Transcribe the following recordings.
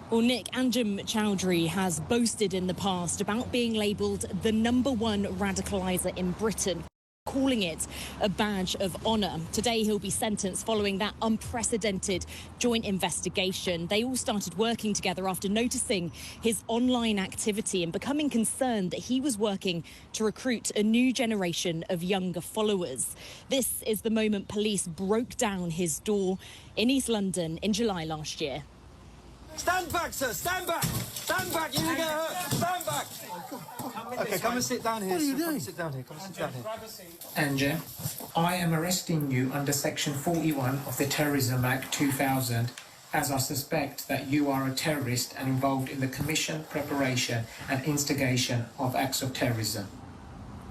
Well, Nick, Anjem Choudary has boasted in the past about being labelled the #1 radicaliser in Britain, calling it a badge of honour. Today he'll be sentenced following that unprecedented joint investigation. They all started working together after noticing his online activity and becoming concerned that he was working to recruit a new generation of younger followers. This is the moment police broke down his door in East London in July last year. Stand back, sir! Stand back! Stand back! You're going to get hurt! Stand back! OK, come and sit down here. What are you doing? Come and sit down here. Come and sit down here. Anjem, I am arresting you under Section 41 of the Terrorism Act 2000 as I suspect that you are a terrorist and involved in the commission, preparation and instigation of acts of terrorism.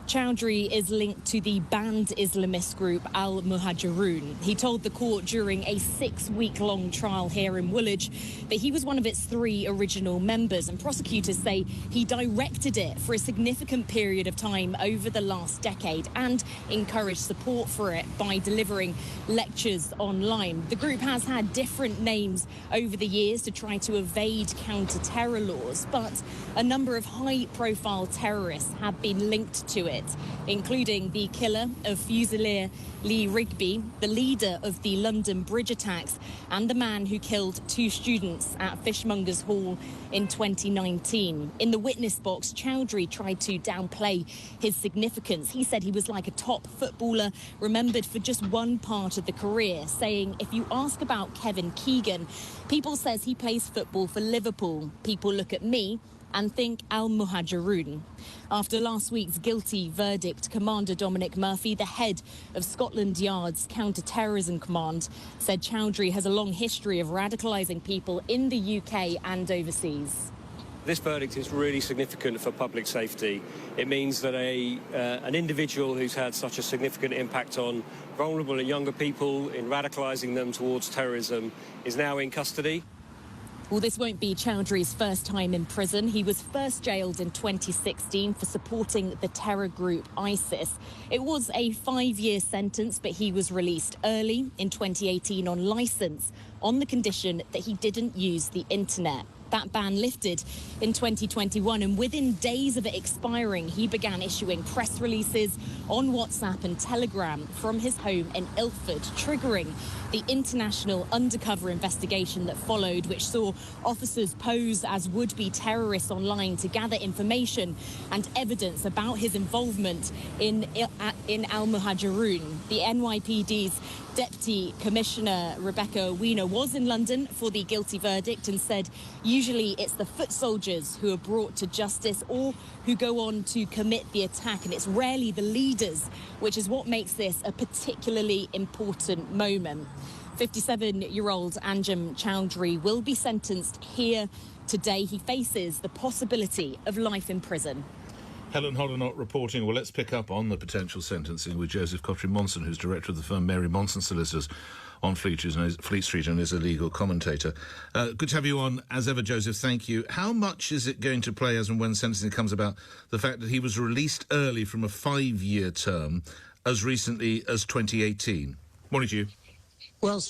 Choudary is linked to the banned Islamist group Al-Muhajirun. He told the court during a 6-week-long trial here in Woolwich that he was one of its 3 original members, and prosecutors say he directed it for a significant period of time over the last decade and encouraged support for it by delivering lectures online. The group has had different names over the years to try to evade counter-terror laws, but a number of high-profile terrorists have been linked to it, including the killer of Fusilier Lee Rigby, the leader of the London Bridge attacks, and the man who killed 2 students at Fishmongers Hall in 2019. In the witness box, Choudary tried to downplay his significance. He said he was like a top footballer, remembered for just one part of the career, saying, if you ask about Kevin Keegan, people says he plays football for Liverpool. People look at me and think Al-Muhajirun. After last week's guilty verdict, Commander Dominic Murphy, the head of Scotland Yard's counter-terrorism command, said Choudary has a long history of radicalising people in the UK and overseas. This verdict is really significant for public safety. It means that an individual who's had such a significant impact on vulnerable and younger people in radicalising them towards terrorism is now in custody. Well, this won't be Chowdary's first time in prison. He was first jailed in 2016 for supporting the terror group ISIS. It was a 5-year sentence, but he was released early in 2018 on licence on the condition that he didn't use the internet. That ban lifted in 2021, and within days of it expiring, he began issuing press releases on WhatsApp and Telegram from his home in Ilford, triggering the international undercover investigation that followed, which saw officers pose as would-be terrorists online to gather information and evidence about his involvement in Al-Muhajirun. The NYPD's Deputy Commissioner Rebecca Weiner was in London for the guilty verdict and said usually it's the foot soldiers who are brought to justice or who go on to commit the attack, and it's rarely the leaders, which is what makes this a particularly important moment. 57-year-old Anjem Choudary will be sentenced here today. He faces the possibility of life in prison. Helen Hollernott reporting. Well, let's pick up on the potential sentencing with Joseph Kotrie-Monson, who's director of the firm Mary Monson Solicitors on Fleet Street and is a legal commentator. Good to have you on, as ever, Joseph. Thank you. How much is it going to play, as and when sentencing comes about, the fact that he was released early from a 5-year term as recently as 2018? Morning to you. Well,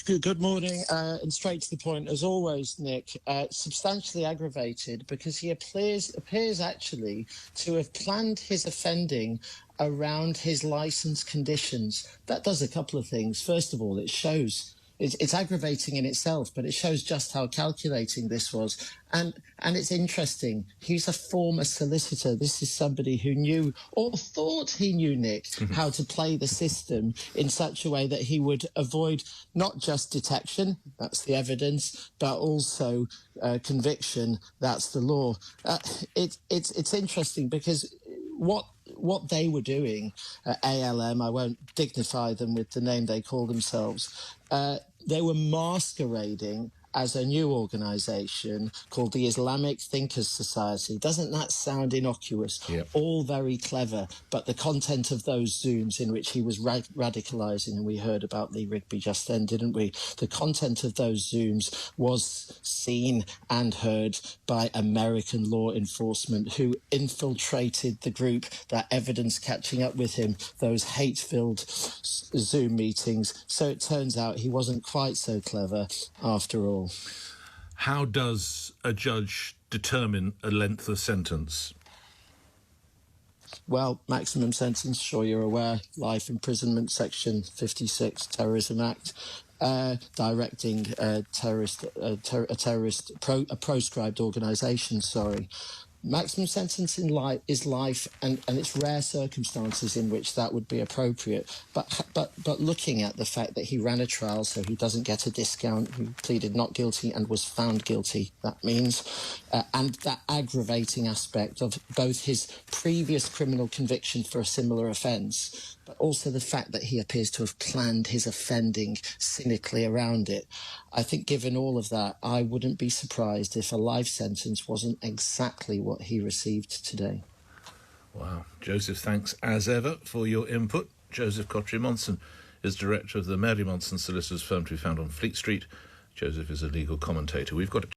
good morning, and straight to the point, as always, Nick. Substantially aggravated because he appears actually to have planned his offending around his licence conditions. That does a couple of things. First of all, it shows it's aggravating in itself, but it shows just how calculating this was. And it's interesting. He's a former solicitor. This is somebody who knew, or thought he knew, Nick, how to play the system in such a way that he would avoid not just detection, that's the evidence, but also conviction, that's the law. It's interesting because what they were doing, ALM, I won't dignify them with the name they call themselves, they were masquerading as a new organisation called the Islamic Thinkers Society. Doesn't that sound innocuous? Yep. All very clever, but the content of those Zooms in which he was radicalising, and we heard about Lee Rigby just then, didn't we? The content of those Zooms was seen and heard by American law enforcement who infiltrated the group, that evidence catching up with him, those hate-filled Zoom meetings. So it turns out he wasn't quite so clever after all. how does a judge determine a length of sentence? Well, maximum sentence, sure you're aware, life imprisonment, Section 56, Terrorism Act, directing a proscribed organisation, Maximum sentence in life is life, and it's rare circumstances in which that would be appropriate. But looking at the fact that he ran a trial, so he doesn't get a discount, he pleaded not guilty and was found guilty, that means, and that aggravating aspect of both his previous criminal conviction for a similar offence, but also the fact that he appears to have planned his offending cynically around it. I think given all of that, I wouldn't be surprised if a life sentence wasn't exactly what he received today. Wow. Joseph, thanks as ever for your input. Joseph Kotrie-Monson is director of the Mary Monson Solicitors firm to be found on Fleet Street. Joseph is a legal commentator. We've got